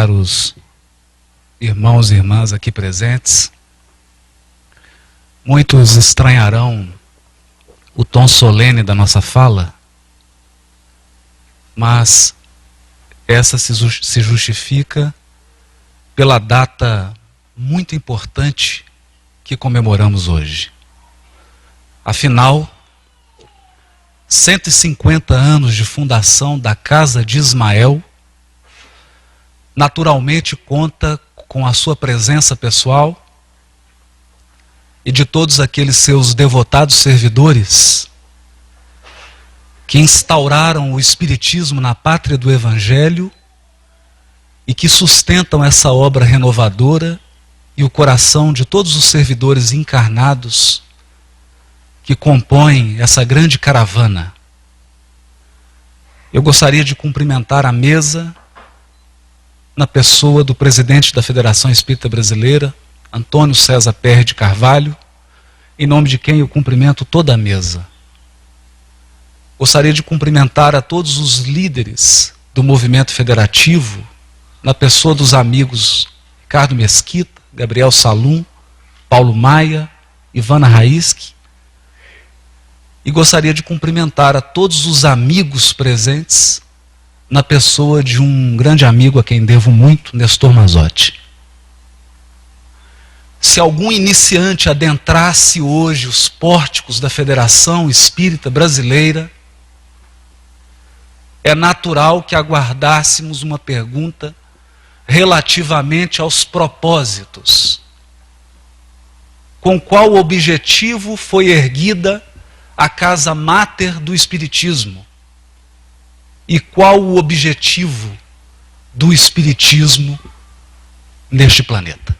caros irmãos e irmãs aqui presentes. Muitos estranharão o tom solene da nossa fala, mas essa se justifica pela data muito importante que comemoramos hoje. Afinal, 150 anos de fundação da Casa de Ismael, naturalmente conta com a sua presença pessoal e de todos aqueles seus devotados servidores que instauraram o Espiritismo na pátria do Evangelho e que sustentam essa obra renovadora e o coração de todos os servidores encarnados que compõem essa grande caravana. Eu gostaria de cumprimentar a mesa na pessoa do presidente da Federação Espírita Brasileira, Antônio César Perry de Carvalho, em nome de quem eu cumprimento toda a mesa. Gostaria de cumprimentar a todos os líderes do movimento federativo, na pessoa dos amigos Ricardo Mesquita, Gabriel Salum, Paulo Maia, Ivana Raíski, e gostaria de cumprimentar a todos os amigos presentes, na pessoa de um grande amigo a quem devo muito, Nestor Mazotti. Se algum iniciante adentrasse hoje os pórticos da Federação Espírita Brasileira, é natural que aguardássemos uma pergunta relativamente aos propósitos. Com qual objetivo foi erguida a Casa Máter do Espiritismo? E qual o objetivo do Espiritismo neste planeta?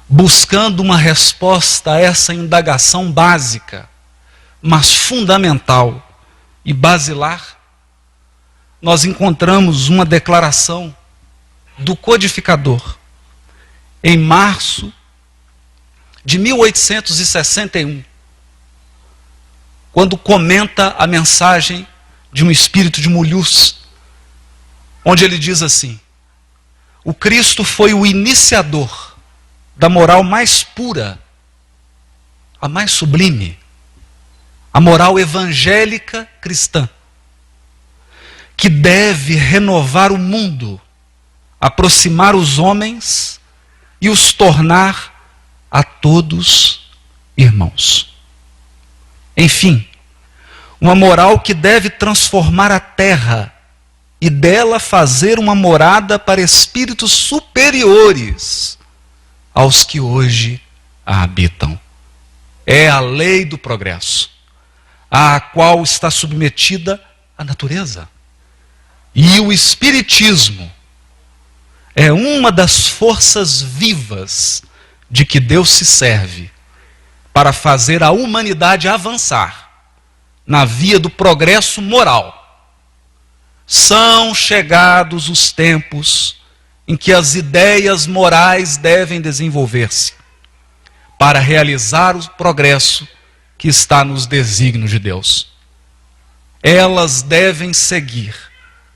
Buscando uma resposta a essa indagação básica, mas fundamental e basilar, nós encontramos uma declaração do codificador em março de 1861, quando comenta a mensagem de um espírito de Mulhouse, onde ele diz assim: o Cristo foi o iniciador da moral mais pura, a mais sublime, a moral evangélica cristã, que deve renovar o mundo, aproximar os homens e os tornar a todos irmãos. Enfim, uma moral que deve transformar a terra e dela fazer uma morada para espíritos superiores aos que hoje a habitam. É a lei do progresso, à qual está submetida a natureza. E o Espiritismo é uma das forças vivas de que Deus se serve para fazer a humanidade avançar na via do progresso moral. São chegados os tempos em que as ideias morais devem desenvolver-se para realizar o progresso que está nos desígnios de Deus. Elas devem seguir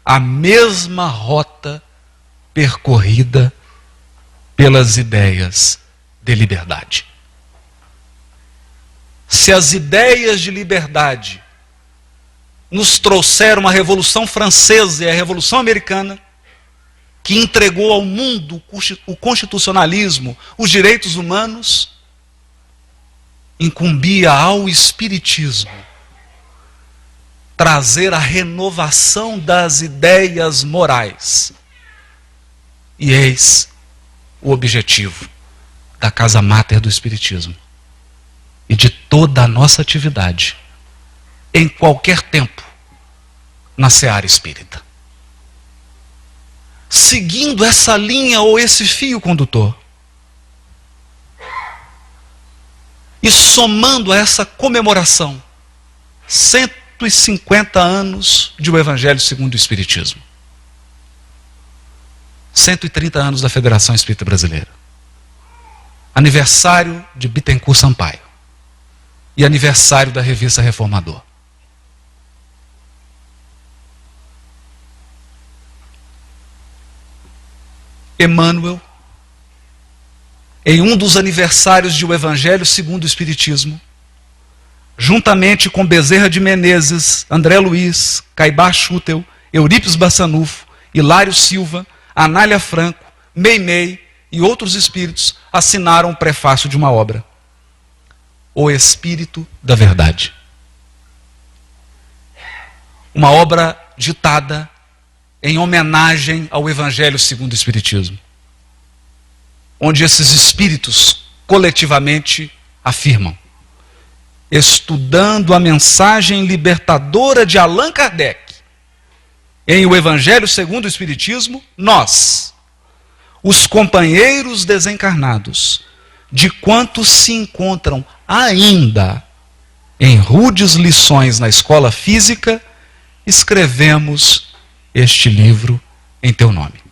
a mesma rota percorrida pelas ideias de liberdade. Se as ideias de liberdade nos trouxeram a Revolução Francesa e a Revolução Americana, que entregou ao mundo o constitucionalismo, os direitos humanos, incumbia ao Espiritismo trazer a renovação das ideias morais. E eis o objetivo da Casa Máter do Espiritismo e de toda a nossa atividade, em qualquer tempo, na seara espírita. Seguindo essa linha ou esse fio condutor, e somando a essa comemoração 150 anos de o Evangelho segundo o Espiritismo, 130 anos da Federação Espírita Brasileira, aniversário de Bittencourt Sampaio e aniversário da Revista Reformador. Emmanuel, em um dos aniversários de O Evangelho segundo o Espiritismo, juntamente com Bezerra de Menezes, André Luiz, Caibá Schutel, Eurípides Bassanufo, Hilário Silva, Anália Franco, Meimei e outros espíritos, assinaram o prefácio de uma obra, O Espírito da Verdade. Uma obra ditada em homenagem ao Evangelho segundo o Espiritismo, onde esses espíritos coletivamente afirmam: estudando a mensagem libertadora de Allan Kardec em O Evangelho segundo o Espiritismo, nós, os companheiros desencarnados de quantos se encontram ainda em rudes lições na escola física, escrevemos este livro em teu nome.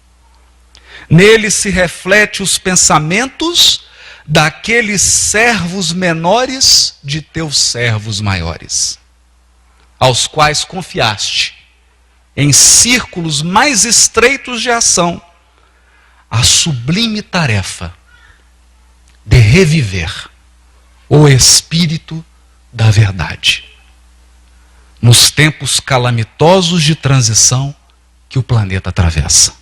Nele se reflete os pensamentos daqueles servos menores de teus servos maiores, aos quais confiaste, em círculos mais estreitos de ação, a sublime tarefa de reviver o Espírito da Verdade nos tempos calamitosos de transição que o planeta atravessa,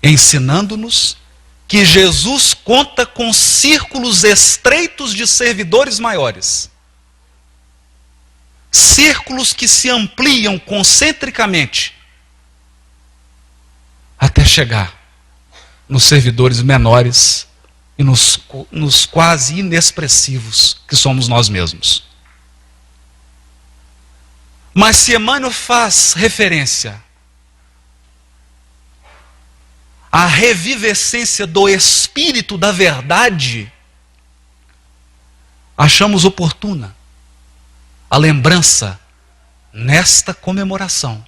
ensinando-nos que Jesus conta com círculos estreitos de servidores maiores, círculos que se ampliam concentricamente até chegar nos servidores menores e nos quase inexpressivos que somos nós mesmos. Mas se Emmanuel faz referência à revivescência do Espírito da Verdade, achamos oportuna a lembrança nesta comemoração,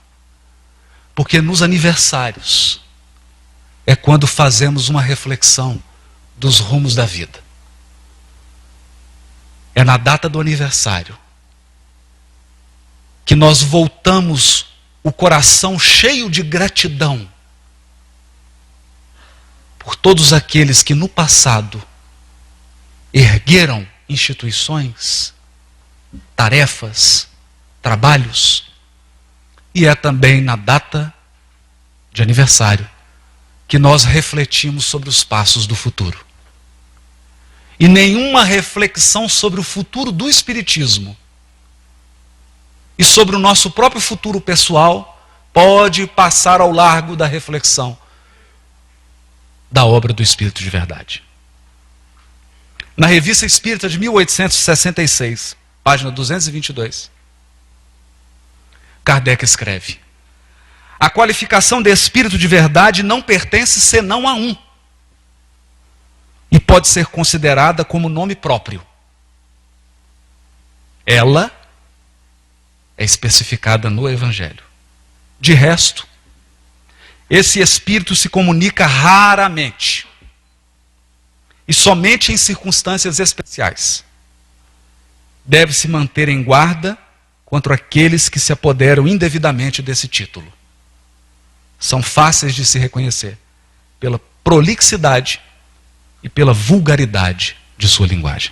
porque nos aniversários é quando fazemos uma reflexão dos rumos da vida. É na data do aniversário que nós voltamos o coração cheio de gratidão por todos aqueles que no passado ergueram instituições, tarefas, trabalhos, e é também na data de aniversário que nós refletimos sobre os passos do futuro. E nenhuma reflexão sobre o futuro do Espiritismo e sobre o nosso próprio futuro pessoal pode passar ao largo da reflexão da obra do Espírito de Verdade. Na Revista Espírita de 1866, página 222, Kardec escreve: a qualificação de Espírito de Verdade não pertence senão a um, e pode ser considerada como nome próprio. Ela é especificada no Evangelho. De resto, esse Espírito se comunica raramente e somente em circunstâncias especiais. Deve-se manter em guarda contra aqueles que se apoderam indevidamente desse título. São fáceis de se reconhecer pela prolixidade e pela vulgaridade de sua linguagem.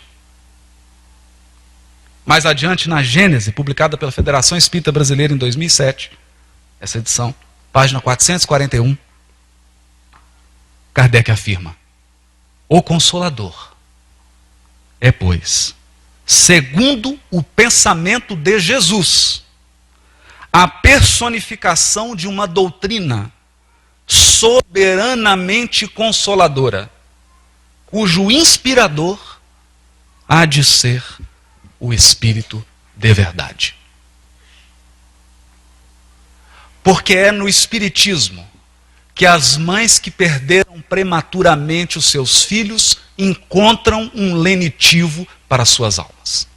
Mais adiante, na Gênese, publicada pela Federação Espírita Brasileira em 2007, essa edição, página 441, Kardec afirma: o Consolador é, pois, segundo o pensamento de Jesus, a personificação de uma doutrina soberanamente consoladora, cujo inspirador há de ser o Espírito de Verdade. Porque é no Espiritismo que as mães que perderam prematuramente os seus filhos encontram um lenitivo para suas almas.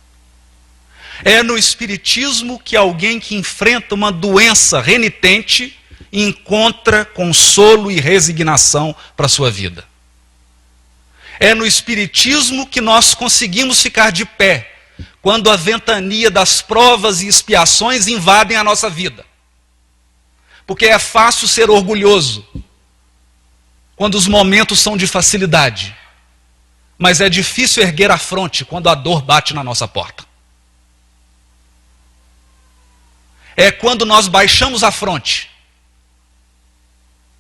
É no Espiritismo que alguém que enfrenta uma doença renitente encontra consolo e resignação para a sua vida. É no Espiritismo que nós conseguimos ficar de pé quando a ventania das provas e expiações invadem a nossa vida. Porque é fácil ser orgulhoso, quando os momentos são de facilidade, mas é difícil erguer a fronte quando a dor bate na nossa porta. É quando nós baixamos a fronte,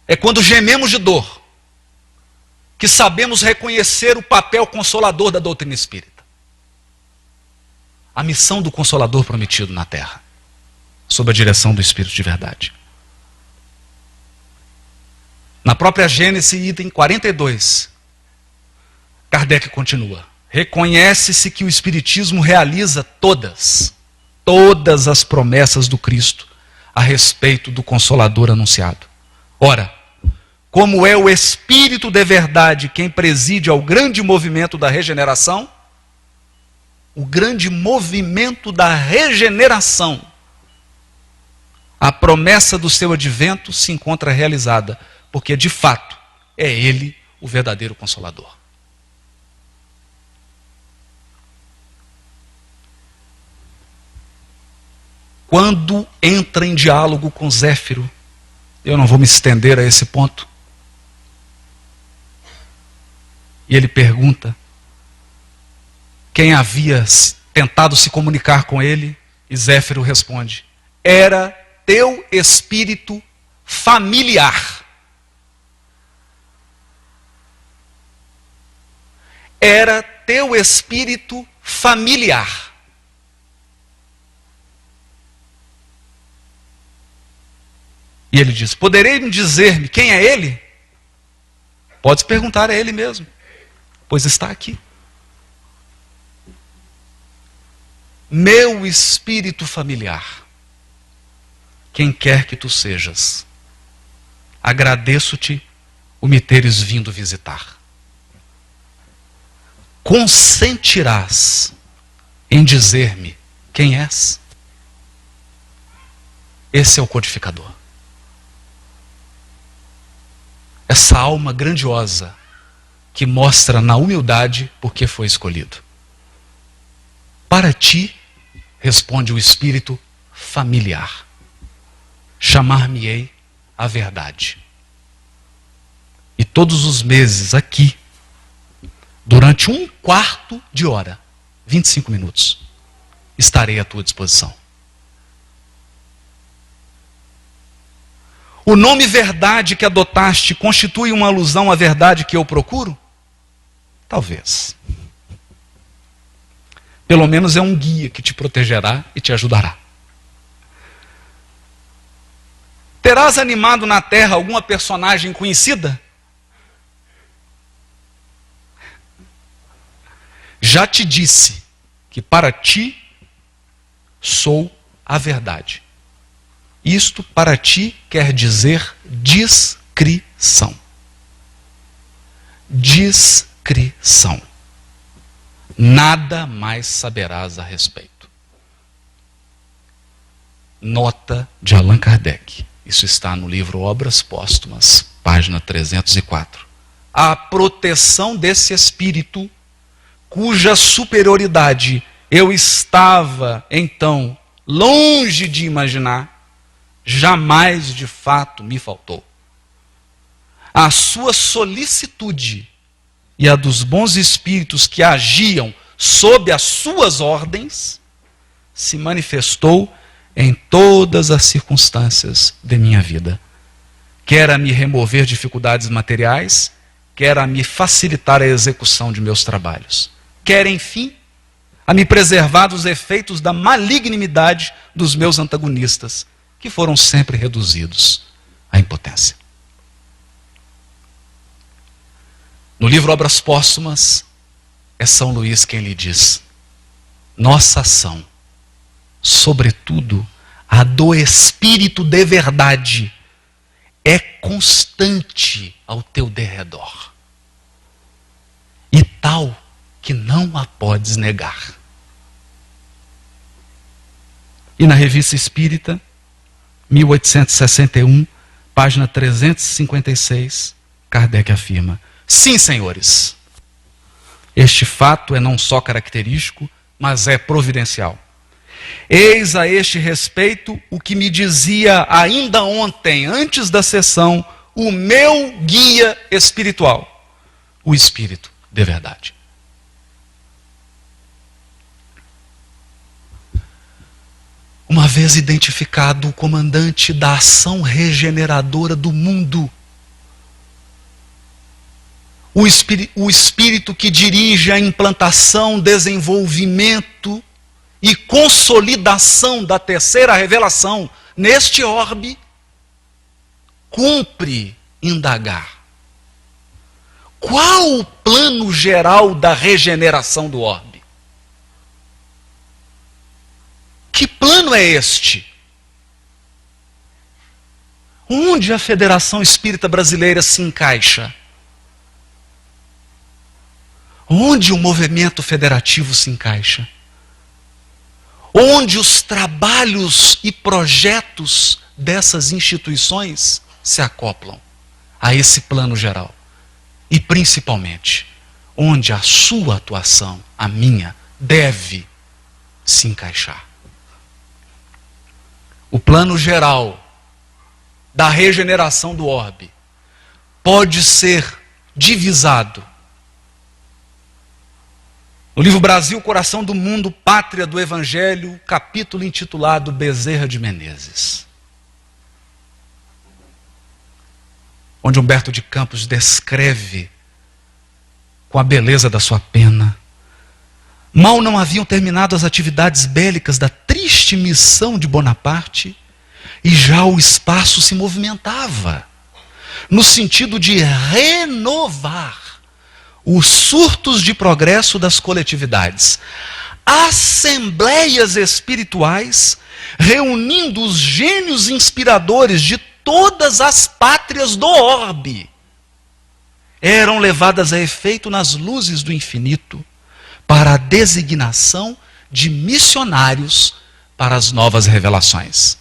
é quando gememos de dor, que sabemos reconhecer o papel consolador da doutrina espírita. A missão do Consolador prometido na Terra, sob a direção do Espírito de verdade. Na própria Gênesis, item 42, Kardec continua: reconhece-se que o Espiritismo realiza todas as promessas do Cristo a respeito do Consolador anunciado. Ora, como é o Espírito de verdade quem preside ao grande movimento da regeneração, o grande movimento da regeneração, a promessa do seu advento se encontra realizada, porque de fato é Ele o verdadeiro Consolador. Quando entra em diálogo com Zéfiro, eu não vou me estender a esse ponto, e ele pergunta quem havia tentado se comunicar com ele, e Zéfiro responde: era teu espírito familiar. Era teu espírito familiar. E ele diz: poderei dizer-me quem é ele? Pode perguntar a ele mesmo, pois está aqui. Meu espírito familiar, quem quer que tu sejas, agradeço-te o me teres vindo visitar. Consentirás em dizer-me quem és? Esse é o codificador. Essa alma grandiosa que mostra na humildade por que foi escolhido. Para ti, responde o espírito familiar, chamar-me-ei a verdade. E todos os meses aqui, durante 1/4 de hora, 25 minutos, estarei à tua disposição. O nome verdade que adotaste constitui uma alusão à verdade que eu procuro? Talvez. Pelo menos é um guia que te protegerá e te ajudará. Terás animado na terra alguma personagem conhecida? Já te disse que para ti sou a verdade. Isto para ti quer dizer discrição. Discrição. Nada mais saberás a respeito. Nota de Allan Kardec. Isso está no livro Obras Póstumas, página 304. A proteção desse espírito, cuja superioridade eu estava, então, longe de imaginar, jamais de fato me faltou. A sua solicitude e a dos bons espíritos que agiam sob as suas ordens se manifestou em todas as circunstâncias de minha vida. Quer a me remover dificuldades materiais, quer a me facilitar a execução de meus trabalhos. Quer, enfim, a me preservar dos efeitos da malignidade dos meus antagonistas, que foram sempre reduzidos à impotência. No livro Obras Póstumas, é São Luís quem lhe diz: nossa ação, sobretudo a do Espírito de verdade, é constante ao teu derredor, e tal que não a podes negar. E na Revista Espírita, 1861, página 356, Kardec afirma: sim, senhores, este fato é não só característico, mas é providencial. Eis a este respeito o que me dizia ainda ontem, antes da sessão, o meu guia espiritual, o Espírito de verdade. Uma vez identificado o comandante da ação regeneradora do mundo, o Espírito que dirige a implantação, desenvolvimento e consolidação da terceira revelação neste orbe, cumpre indagar. Qual o plano geral da regeneração do orbe? Que plano é este? Onde a Federação Espírita Brasileira se encaixa? Onde o movimento federativo se encaixa? Onde os trabalhos e projetos dessas instituições se acoplam a esse plano geral? E principalmente, onde a sua atuação, a minha, deve se encaixar? O plano geral da regeneração do orbe pode ser divisado. No livro Brasil, Coração do Mundo, Pátria do Evangelho, capítulo intitulado Bezerra de Menezes, onde Humberto de Campos descreve com a beleza da sua pena. Mal não haviam terminado as atividades bélicas da triste missão de Bonaparte, e já o espaço se movimentava, no sentido de renovar os surtos de progresso das coletividades. Assembleias espirituais, reunindo os gênios inspiradores de todas as pátrias do orbe, eram levadas a efeito nas luzes do infinito, para a designação de missionários para as novas revelações.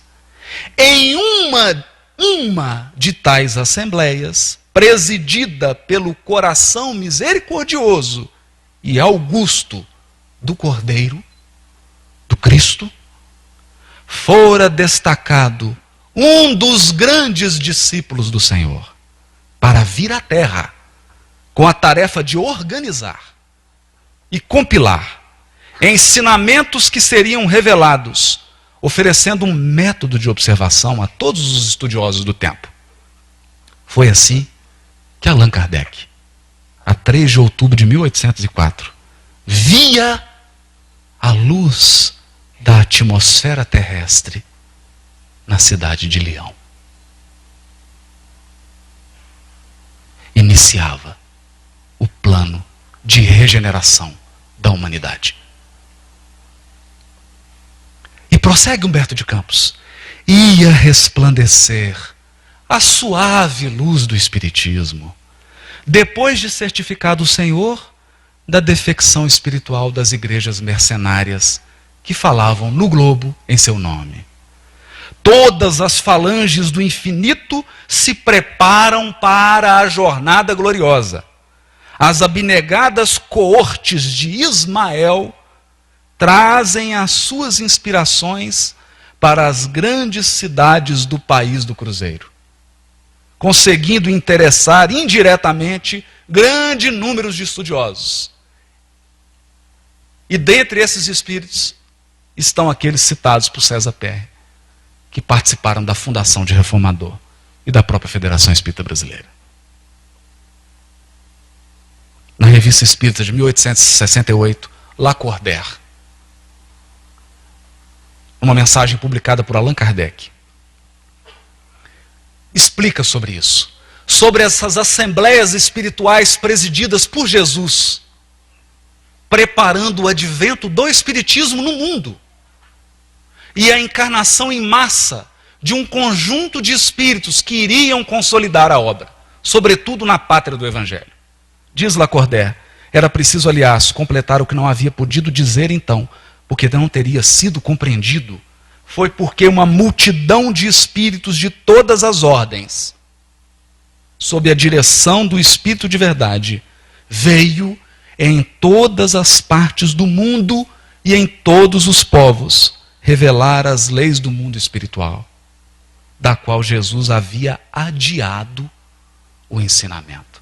Em uma de tais assembleias, presidida pelo coração misericordioso e augusto do Cordeiro, do Cristo, fora destacado um dos grandes discípulos do Senhor, para vir à terra com a tarefa de organizar e compilar ensinamentos que seriam revelados, oferecendo um método de observação a todos os estudiosos do tempo. Foi assim que Allan Kardec, a 3 de outubro de 1804, via a luz da atmosfera terrestre na cidade de Leão. Iniciava o plano de regeneração da humanidade. E prossegue Humberto de Campos: ia resplandecer a suave luz do Espiritismo, depois de certificado o Senhor da defecção espiritual das igrejas mercenárias que falavam no globo em seu nome. Todas as falanges do infinito se preparam para a jornada gloriosa. As abnegadas coortes de Ismael trazem as suas inspirações para as grandes cidades do país do Cruzeiro, conseguindo interessar indiretamente grande número de estudiosos. E dentre esses espíritos estão aqueles citados por César Perry, que participaram da fundação de Reformador e da própria Federação Espírita Brasileira. Na Revista Espírita de 1868, Lacordaire, uma mensagem publicada por Allan Kardec, explica sobre isso, sobre essas assembleias espirituais presididas por Jesus, preparando o advento do Espiritismo no mundo, e a encarnação em massa de um conjunto de espíritos que iriam consolidar a obra, sobretudo na pátria do Evangelho. Diz Lacordaire: era preciso, aliás, completar o que não havia podido dizer então, porque não teria sido compreendido. Foi porque uma multidão de espíritos de todas as ordens, sob a direção do Espírito de Verdade, veio em todas as partes do mundo e em todos os povos revelar as leis do mundo espiritual, da qual Jesus havia adiado o ensinamento.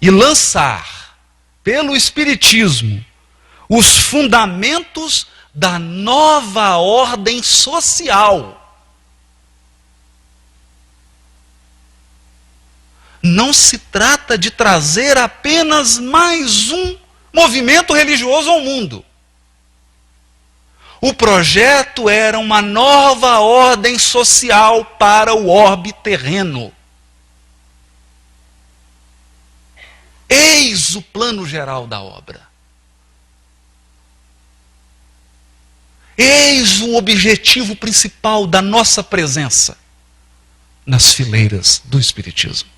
E lançar pelo Espiritismo os fundamentos da nova ordem social. Não se trata de trazer apenas mais um movimento religioso ao mundo. O projeto era uma nova ordem social para o orbe terreno. Eis o plano geral da obra. Eis o objetivo principal da nossa presença nas fileiras do Espiritismo.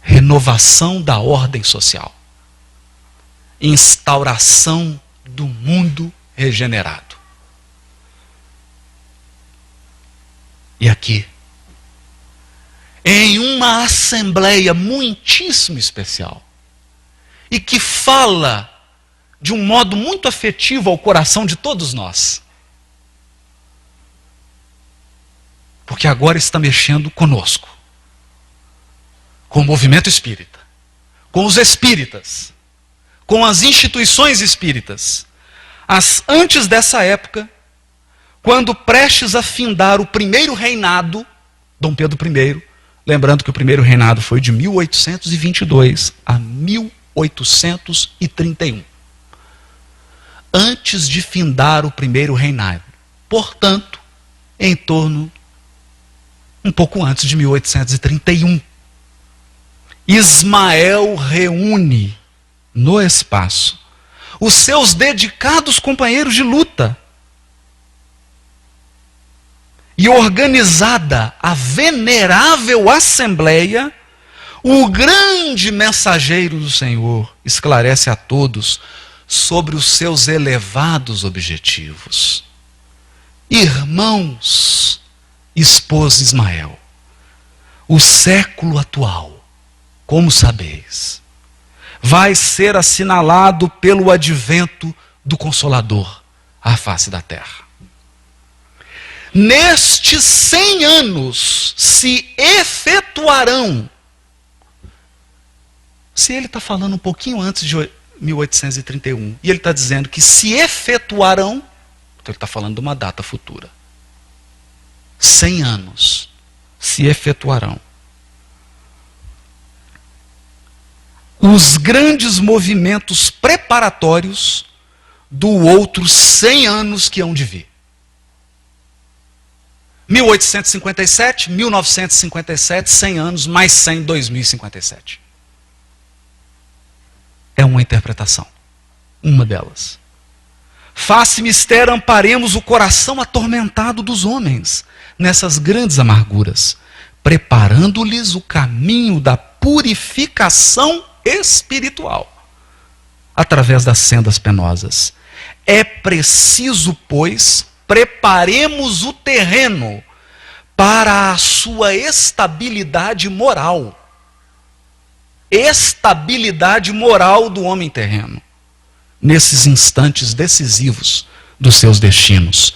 Renovação da ordem social. Instauração do mundo regenerado. E aqui, em uma assembleia muitíssimo especial, e que fala de um modo muito afetivo ao coração de todos nós, porque agora está mexendo conosco, com o movimento espírita, com os espíritas, com as instituições espíritas. Antes dessa época, quando prestes a findar o primeiro reinado, Dom Pedro I, lembrando que o primeiro reinado foi de 1822 a 1831. Antes de findar o primeiro reinado, portanto, em torno, um pouco antes de 1831, Ismael reúne no espaço os seus dedicados companheiros de luta. E organizada a venerável assembleia, o grande mensageiro do Senhor esclarece a todos sobre os seus elevados objetivos. Irmãos, expôs Ismael, o século atual, como sabeis, vai ser assinalado pelo advento do Consolador à face da terra. Nestes 100 anos se efetuarão. Se ele está falando um pouquinho antes de 1831, e ele está dizendo que se efetuarão, então ele está falando de uma data futura. 100 anos se efetuarão os grandes movimentos preparatórios do outro 100 anos que hão de vir. 1857, 1957, 100 anos, mais 100, 2057. É uma interpretação, uma delas. Face mistério, amparemos o coração atormentado dos homens nessas grandes amarguras, preparando-lhes o caminho da purificação espiritual através das sendas penosas. É preciso, pois, preparemos o terreno para a sua estabilidade moral. Estabilidade moral do homem terreno, nesses instantes decisivos dos seus destinos.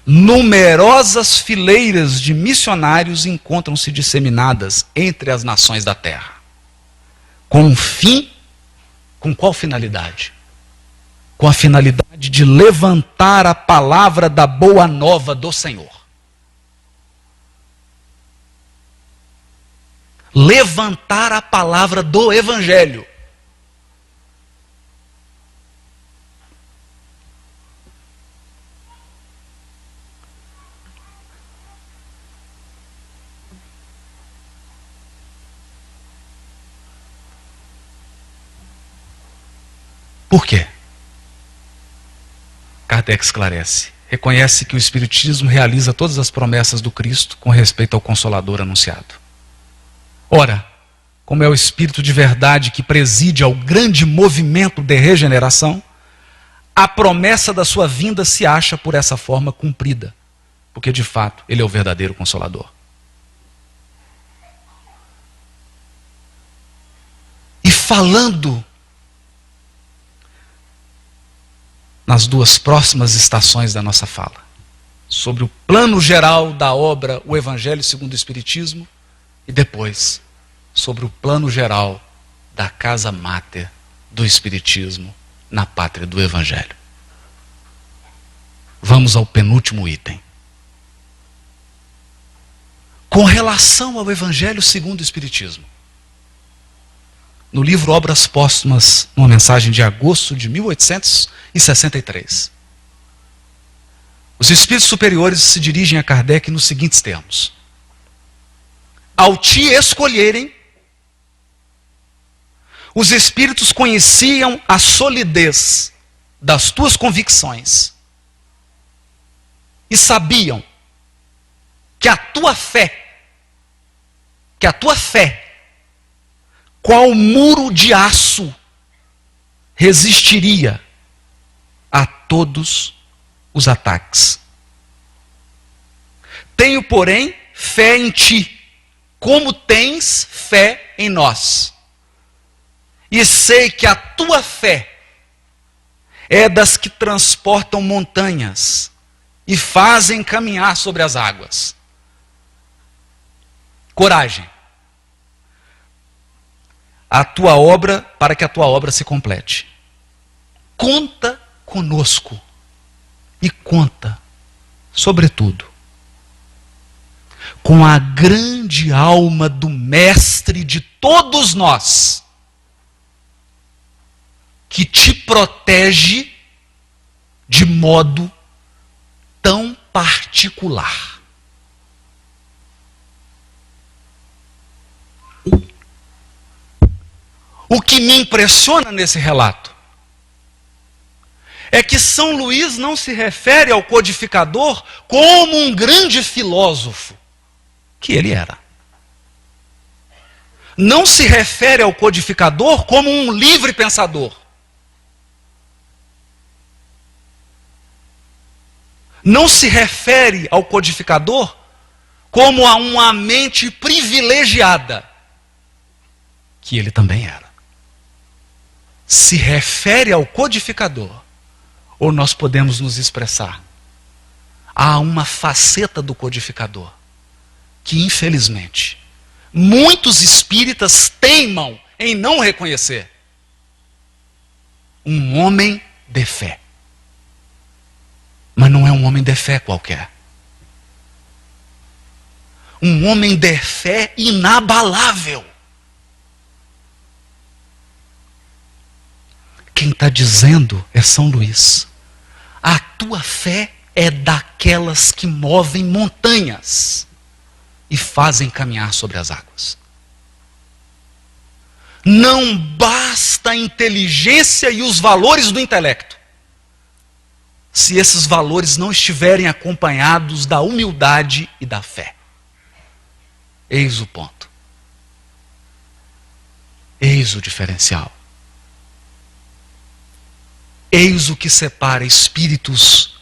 Numerosas fileiras de missionários encontram-se disseminadas entre as nações da terra. Com um fim, com qual finalidade? Com a finalidade de levantar a palavra da boa nova do Senhor. Levantar a palavra do Evangelho. Por quê? Kardec esclarece. Reconhece que o Espiritismo realiza todas as promessas do Cristo com respeito ao Consolador anunciado. Ora, como é o Espírito de verdade que preside ao grande movimento de regeneração, a promessa da sua vinda se acha por essa forma cumprida, porque de fato ele é o verdadeiro Consolador. E falando nas duas próximas estações da nossa fala, sobre o plano geral da obra O Evangelho segundo o Espiritismo e depois sobre o plano geral da casa máter do Espiritismo na pátria do Evangelho. Vamos ao penúltimo item. Com relação ao Evangelho segundo o Espiritismo, no livro Obras Póstumas, numa mensagem de agosto de 1863, os espíritos superiores se dirigem a Kardec nos seguintes termos: ao te escolherem, os espíritos conheciam a solidez das tuas convicções e sabiam que a tua fé, qual muro de aço, resistiria a todos os ataques. Tenho, porém, fé em ti, como tens fé em nós. E sei que a tua fé é das que transportam montanhas e fazem caminhar sobre as águas. Coragem. A tua obra, para que a tua obra se complete. Conta conosco e conta, sobretudo, com a grande alma do Mestre de todos nós, que te protege de modo tão particular. O que me impressiona nesse relato é que São Luís não se refere ao codificador como um grande filósofo, que ele era. Não se refere ao codificador como um livre pensador. Não se refere ao codificador como a uma mente privilegiada, que ele também era. Se refere ao codificador, ou nós podemos nos expressar, há uma faceta do codificador que, infelizmente, muitos espíritas teimam em não reconhecer: um homem de fé. Mas não é um homem de fé qualquer. Um homem de fé inabalável. Quem está dizendo é São Luís. A tua fé é daquelas que movem montanhas e fazem caminhar sobre as águas. Não basta a inteligência e os valores do intelecto, se esses valores não estiverem acompanhados da humildade e da fé. Eis o ponto. Eis o diferencial. Eis o que separa espíritos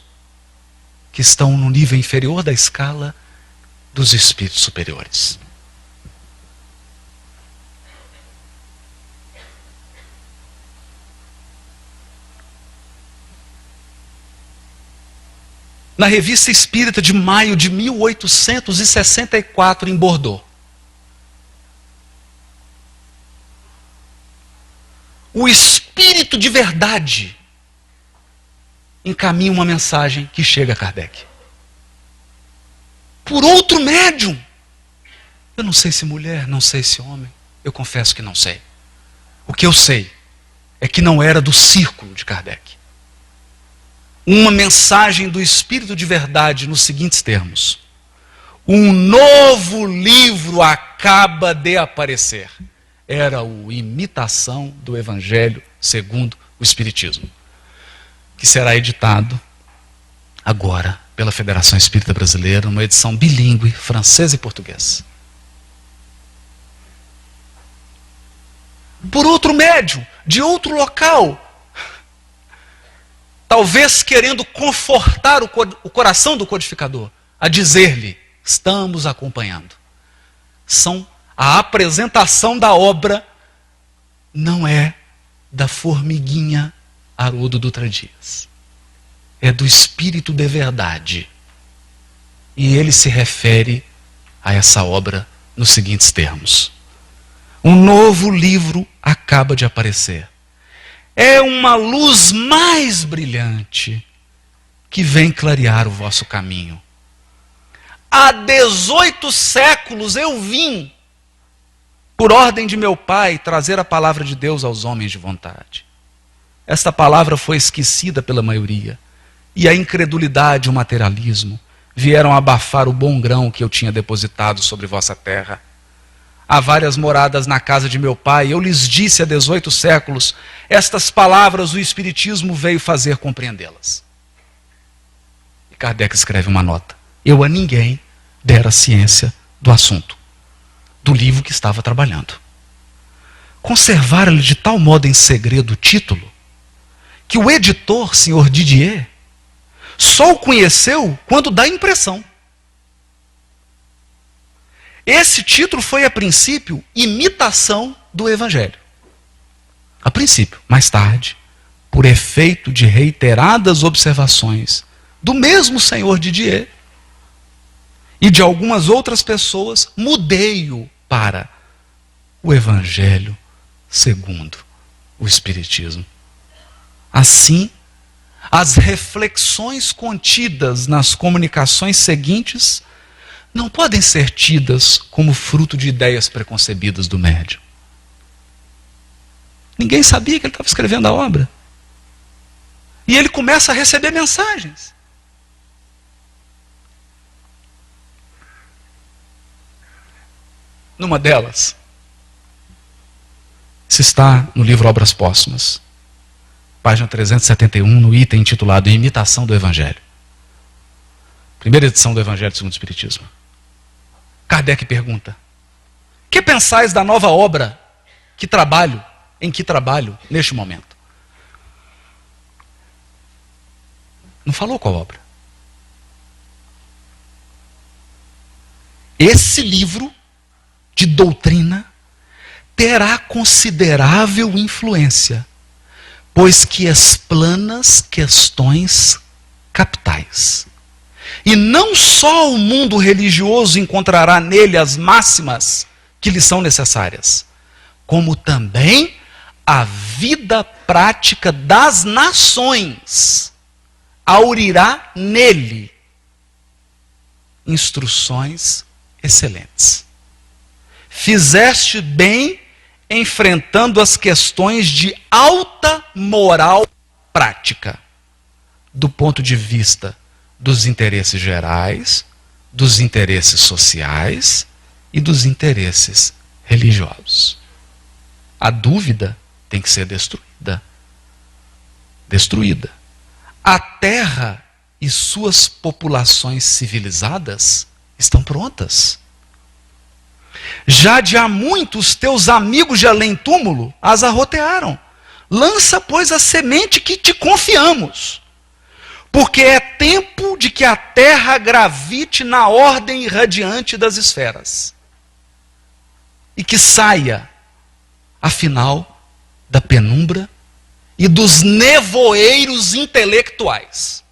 que estão no nível inferior da escala dos espíritos superiores. Na Revista Espírita de maio de 1864, em Bordeaux, o Espírito de Verdade encaminha uma mensagem que chega a Kardec. Por outro médium. Eu não sei se mulher, não sei se homem. Eu confesso que não sei. O que eu sei é que não era do círculo de Kardec. Uma mensagem do Espírito de Verdade nos seguintes termos: um novo livro acaba de aparecer. Era o Imitação do Evangelho segundo o Espiritismo, que será editado agora pela Federação Espírita Brasileira, uma edição bilíngue, francês e português. Por outro médium, de outro local, talvez querendo confortar o coração do codificador, a dizer-lhe: estamos acompanhando. A apresentação da obra não é da formiguinha Haroldo Dutra Dias. É do Espírito de Verdade. E ele se refere a essa obra nos seguintes termos: um novo livro acaba de aparecer. É uma luz mais brilhante que vem clarear o vosso caminho. Há 18 séculos eu vim, por ordem de meu pai, trazer a palavra de Deus aos homens de vontade. Esta palavra foi esquecida pela maioria, e a incredulidade e o materialismo vieram abafar o bom grão que eu tinha depositado sobre vossa terra. Há várias moradas na casa de meu pai, eu lhes disse há 18 séculos, estas palavras o Espiritismo veio fazer compreendê-las. E Kardec escreve uma nota: eu a ninguém dera ciência do assunto, do livro que estava trabalhando. Conservaram-lhe de tal modo em segredo o título, que o editor, senhor Didier, só o conheceu quando dá impressão. Esse título foi, a princípio, imitação do Evangelho. A princípio. Mais tarde, por efeito de reiteradas observações do mesmo senhor Didier e de algumas outras pessoas, mudei-o para o Evangelho segundo o Espiritismo. Assim, as reflexões contidas nas comunicações seguintes não podem ser tidas como fruto de ideias preconcebidas do médium. Ninguém sabia que ele estava escrevendo a obra. E ele começa a receber mensagens. Numa delas, isso está no livro Obras Póstumas, página 371, no item intitulado Imitação do Evangelho. Primeira edição do Evangelho segundo o Espiritismo. Kardec pergunta: que pensais da nova obra em que trabalho neste momento? Não falou qual obra. Esse livro de doutrina terá considerável influência, pois que explana questões capitais. E não só o mundo religioso encontrará nele as máximas que lhe são necessárias, como também a vida prática das nações aurirá nele instruções excelentes. Fizeste bem enfrentando as questões de alta moral prática, do ponto de vista dos interesses gerais, dos interesses sociais e dos interesses religiosos. A dúvida tem que ser destruída. Destruída. A terra e suas populações civilizadas estão prontas. Já de há muito os teus amigos de além-túmulo as arrotearam. Lança, pois, a semente que te confiamos, porque é tempo de que a terra gravite na ordem irradiante das esferas e que saia, afinal, da penumbra e dos nevoeiros intelectuais.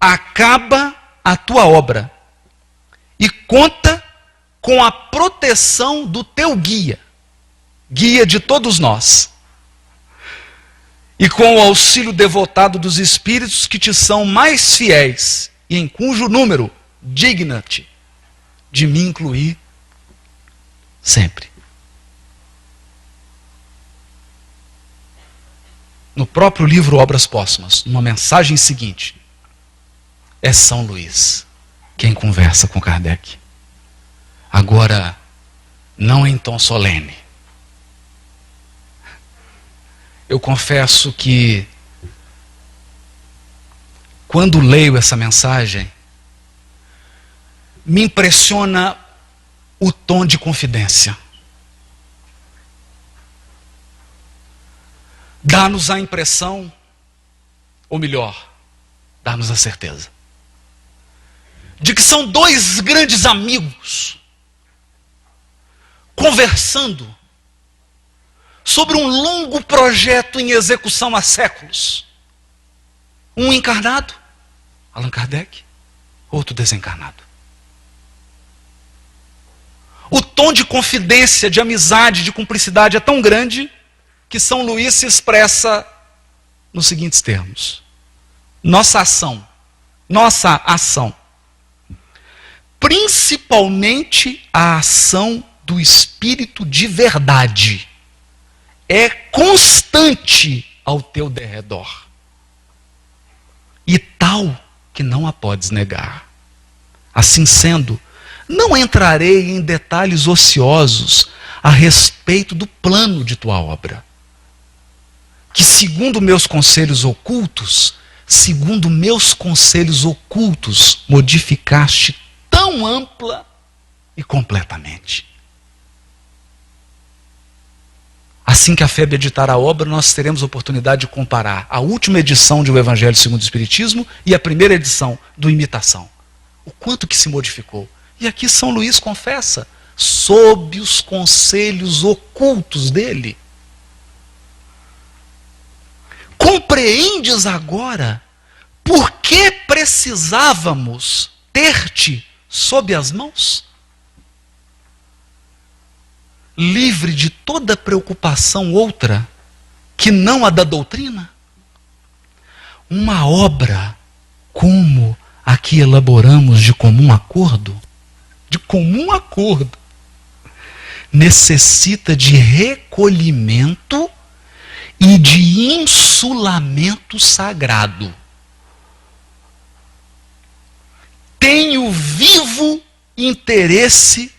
Acaba a tua obra e conta com a proteção do teu guia, guia de todos nós, e com o auxílio devotado dos espíritos que te são mais fiéis e em cujo número digna-te de me incluir sempre. No próprio livro Obras Póstumas, numa mensagem seguinte, é São Luís quem conversa com Kardec. Agora, não em tom solene. Eu confesso que, quando leio essa mensagem, me impressiona o tom de confidência. Dá-nos a impressão, ou melhor, dá-nos a certeza, de que são dois grandes amigos conversando sobre um longo projeto em execução há séculos. Um encarnado, Allan Kardec, outro desencarnado. O tom de confidência, de amizade, de cumplicidade é tão grande que São Luís se expressa nos seguintes termos: nossa ação, principalmente a ação do Espírito de verdade, é constante ao teu derredor, e tal que não a podes negar. Assim sendo, não entrarei em detalhes ociosos a respeito do plano de tua obra, que segundo meus conselhos ocultos, modificaste tão ampla e completamente. Assim que a FEB editar a obra, nós teremos a oportunidade de comparar a última edição de O Evangelho segundo o Espiritismo e a primeira edição do Imitação. O quanto que se modificou. E aqui São Luís confessa, sob os conselhos ocultos dele. Compreendes agora por que precisávamos ter-te sob as mãos? Livre de toda preocupação outra que não a da doutrina? Uma obra como a que elaboramos de comum acordo, necessita de recolhimento e de insulamento sagrado. Tenho vivo interesse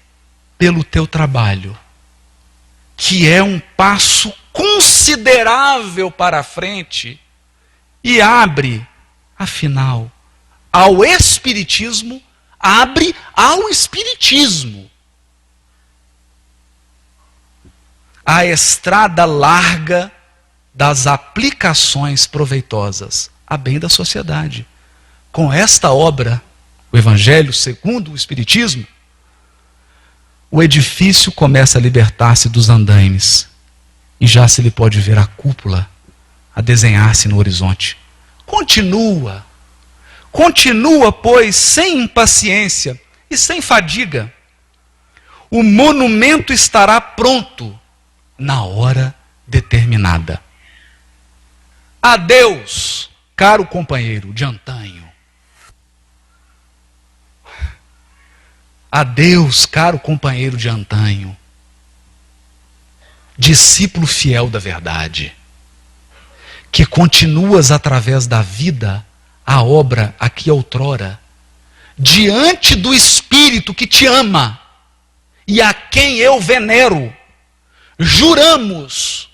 pelo teu trabalho, que é um passo considerável para a frente e abre, afinal, ao Espiritismo, a estrada larga das aplicações proveitosas a bem da sociedade. Com esta obra, o Evangelho segundo o Espiritismo, o edifício começa a libertar-se dos andaimes e já se lhe pode ver a cúpula a desenhar-se no horizonte. Continua, pois, sem impaciência e sem fadiga. O monumento estará pronto na hora determinada. Adeus, caro companheiro de antanho. Adeus, caro companheiro de antanho. Discípulo fiel da verdade, que continuas através da vida a obra a que outrora, diante do Espírito que te ama e a quem eu venero, juramos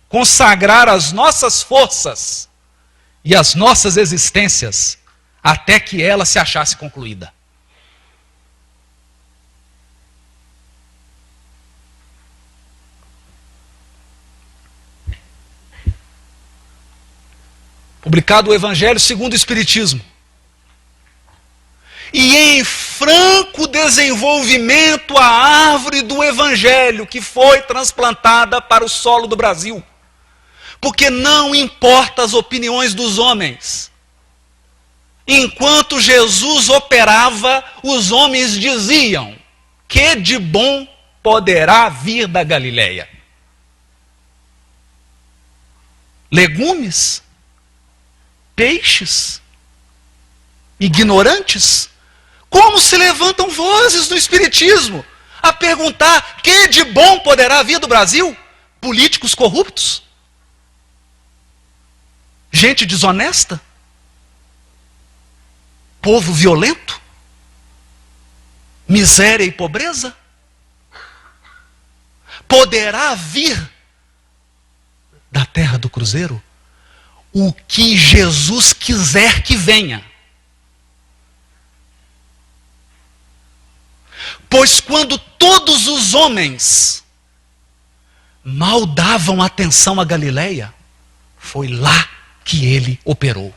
consagrar as nossas forças e as nossas existências até que ela se achasse concluída. Publicado o Evangelho segundo o Espiritismo. E em franco desenvolvimento a árvore do Evangelho que foi transplantada para o solo do Brasil. Porque não importa as opiniões dos homens. Enquanto Jesus operava, os homens diziam: que de bom poderá vir da Galileia? Legumes? Peixes? Ignorantes? Como se levantam vozes no Espiritismo a perguntar: que de bom poderá vir do Brasil? Políticos corruptos? Gente desonesta? Povo violento? Miséria e pobreza? Poderá vir da terra do cruzeiro o que Jesus quiser que venha. Pois quando todos os homens mal davam atenção a Galileia, foi lá que ele operou.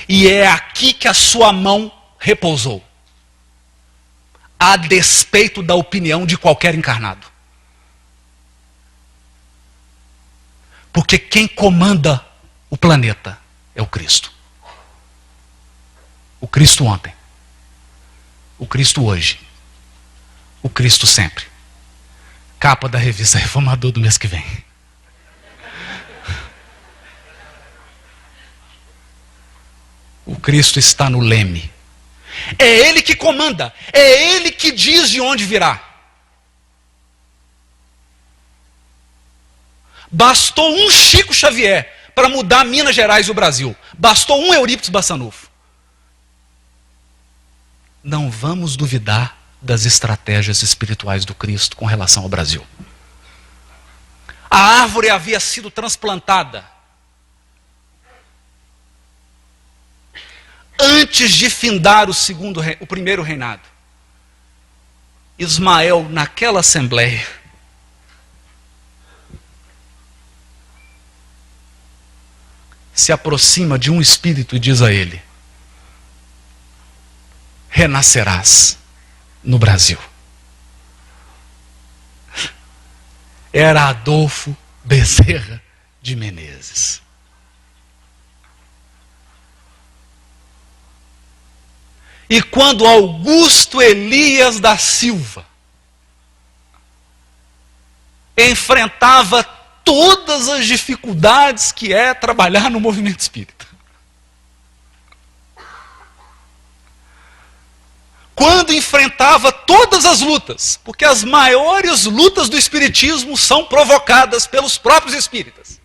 E é aqui que a sua mão repousou, a despeito da opinião de qualquer encarnado. Porque quem comanda o planeta é o Cristo. O Cristo ontem. O Cristo hoje. O Cristo sempre. Capa da revista Reformador do mês que vem. O Cristo está no leme. É Ele que comanda. É Ele que diz de onde virá. Bastou um Chico Xavier para mudar Minas Gerais e o Brasil. Bastou um Eurípides Bassanufo. Não vamos duvidar das estratégias espirituais do Cristo com relação ao Brasil. A árvore havia sido transplantada antes de findar o primeiro reinado. Ismael, naquela assembleia, se aproxima de um espírito e diz a ele: renascerás no Brasil. Era Adolfo Bezerra de Menezes. E quando Augusto Elias da Silva enfrentava todas as dificuldades que é trabalhar no movimento espírita, quando enfrentava todas as lutas, porque as maiores lutas do espiritismo são provocadas pelos próprios espíritas.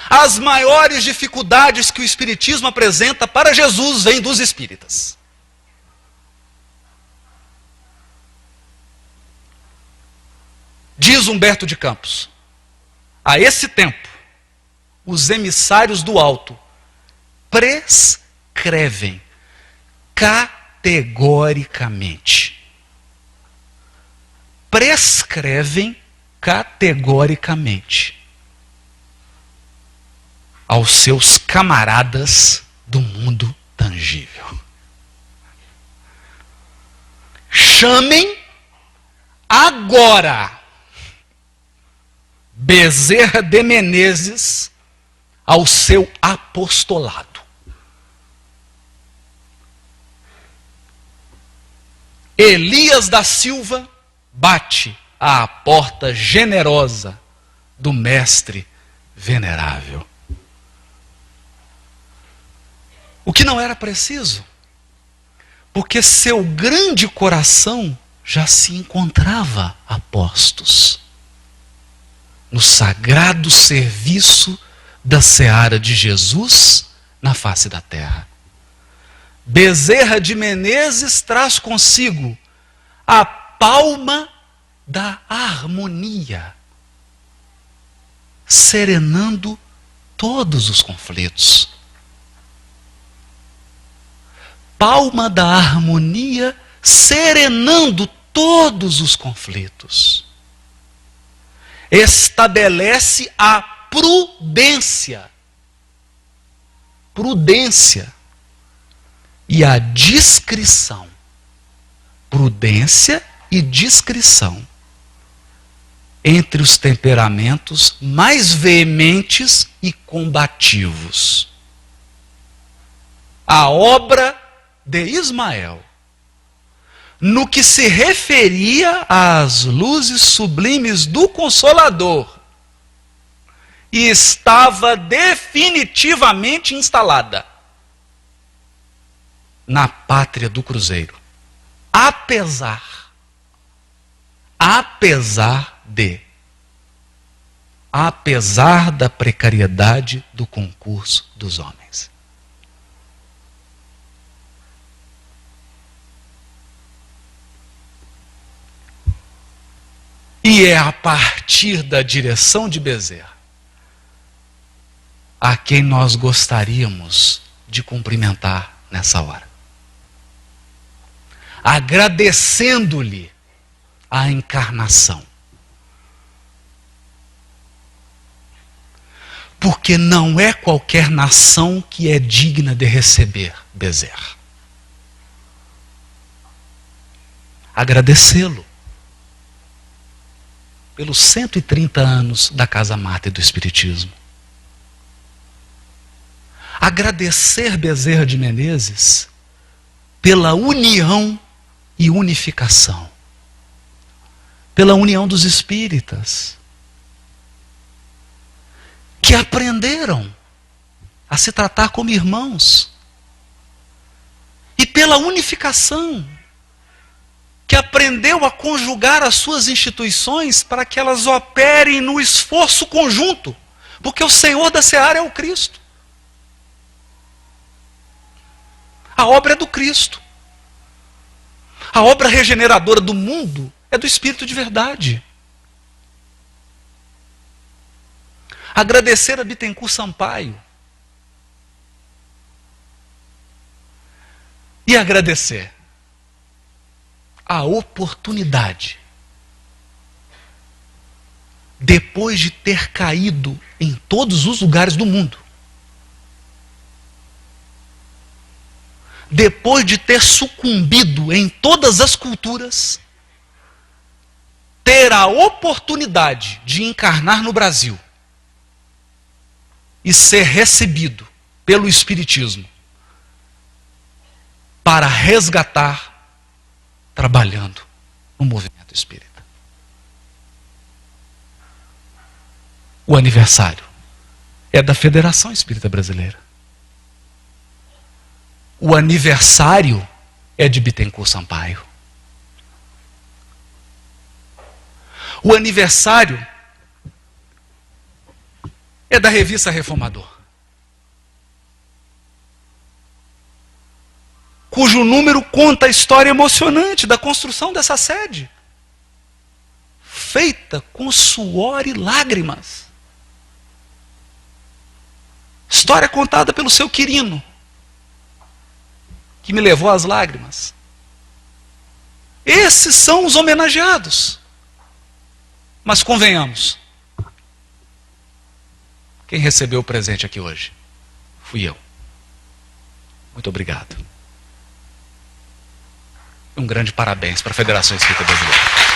As maiores dificuldades que o espiritismo apresenta para Jesus vêm dos espíritas. Diz Humberto de Campos: a esse tempo, os emissários do alto prescrevem categoricamente. Prescrevem categoricamente aos seus camaradas do mundo tangível: chamem agora Bezerra de Menezes ao seu apostolado. Elias da Silva bate à porta generosa do mestre venerável. O que não era preciso, porque seu grande coração já se encontrava a postos no sagrado serviço da seara de Jesus na face da terra. Bezerra de Menezes traz consigo a palma da harmonia, serenando todos os conflitos. Palma da harmonia, serenando todos os conflitos. Estabelece a prudência. Prudência e a discrição. Prudência e discrição entre os temperamentos mais veementes e combativos. A obra de Ismael, no que se referia às luzes sublimes do Consolador, estava definitivamente instalada na pátria do Cruzeiro. Apesar da precariedade do concurso dos homens. E é a partir da direção de Bezerra a quem nós gostaríamos de cumprimentar nessa hora, agradecendo-lhe a encarnação. Porque não é qualquer nação que é digna de receber Bezerra. Agradecê-lo pelos 130 anos da Casa Mártir do Espiritismo. Agradecer Bezerra de Menezes pela união e unificação. Pela união dos espíritas, que aprenderam a se tratar como irmãos. E pela unificação, que aprendeu a conjugar as suas instituições para que elas operem no esforço conjunto, porque o Senhor da Seara é o Cristo. A obra é do Cristo. A obra regeneradora do mundo é do Espírito de verdade. Agradecer a Bittencourt Sampaio. E agradecer a oportunidade, depois de ter caído em todos os lugares do mundo, depois de ter sucumbido em todas as culturas, ter a oportunidade de encarnar no Brasil e ser recebido pelo Espiritismo para resgatar, trabalhando no movimento espírita. O aniversário é da Federação Espírita Brasileira. O aniversário é de Bittencourt Sampaio. O aniversário é da Revista Reformador, cujo número conta a história emocionante da construção dessa sede, feita com suor e lágrimas. História contada pelo seu Quirino, que me levou às lágrimas. Esses são os homenageados. Mas convenhamos, quem recebeu o presente aqui hoje fui eu. Muito obrigado. Um grande parabéns para a Federação Espírita Brasileira.